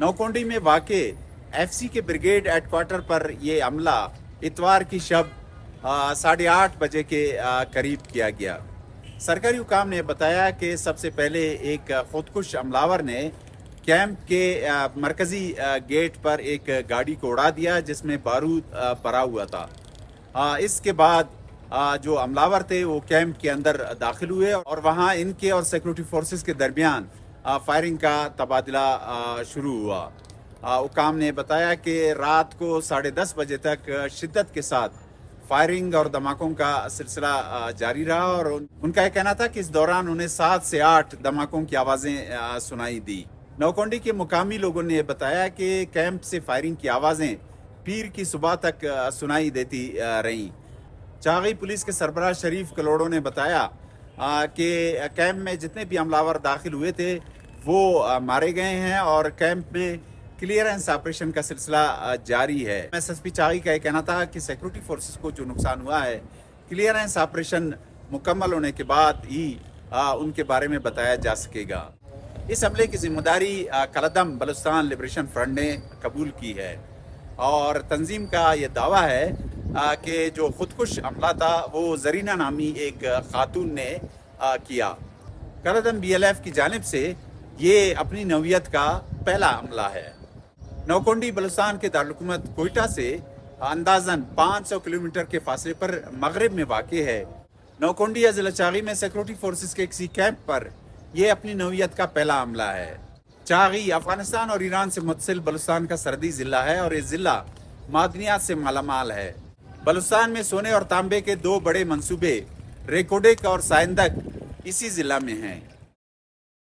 नौकोंडी में वाक़ एफसी के ब्रिगेड हेडक्वार्टर पर यह हमला इतवार की शब 8:30 बजे के करीब किया गया। सरकारी हुकाम ने बताया कि सबसे पहले एक खुदकुश हमलावर ने कैंप के मरकज़ी गेट पर एक गाड़ी को उड़ा दिया जिसमें बारूद भरा हुआ था। इसके बाद जो हमलावर थे वो कैंप के अंदर दाखिल हुए और वहाँ इनके और सिक्योरिटी फोर्सेस के दरमियान फायरिंग का तबादला शुरू हुआ। हुकाम ने बताया कि रात को 10:30 बजे तक शिद्दत के साथ फायरिंग और धमाकों का सिलसिला जारी रहा और उनका यह कहना था कि इस दौरान उन्हें 7 से 8 धमाकों की आवाज़ें सुनाई दी। नौकोंडी के मुकामी लोगों ने बताया कि कैंप से फायरिंग की आवाज़ें पीर की सुबह तक सुनाई देती रहीं। चागी पुलिस के सरबराह शरीफ कलोड़ो ने बताया कि कैंप में जितने भी हमलावर दाखिल हुए थे वो मारे गए हैं और कैंप में क्लियरेंस ऑपरेशन का सिलसिला जारी है। एसएसपी चागी का यह कहना था कि सिक्योरिटी फोर्सेस को जो नुकसान हुआ है क्लियरेंस ऑपरेशन मुकम्मल होने के बाद ही उनके बारे में बताया जा सकेगा। इस हमले की जिम्मेदारी कलदम बलूचिस्तान लिबरेशन फ्रंट ने कबूल की है और तंजीम का ये दावा है कि जो खुदकुश हमला था वो जरीना नामी एक खातून ने किया। कलदम BLF की जानिब से ये अपनी नौयत का पहला हमला है। नौकोंडी बलूचिस्तान के दारुल-हुकूमत कोयटा से अंदाजन 500 किलोमीटर के फासले पर मगरिब में वाक़ है। नौकोंडी ज़िला चागी में सिक्योरिटी फोर्सेस के किसी कैंप पर यह अपनी नौयत का पहला हमला है। चागी अफगानिस्तान और ईरान से मुत्तसिल बलूचिस्तान का सरहदी ज़िला है और ये ज़िला मादनियात से मालामाल है। बलूचिस्तान में सोने और तांबे के 2 बड़े मंसूबे रेकोडेक और साइंदक इसी ज़िला में हैं।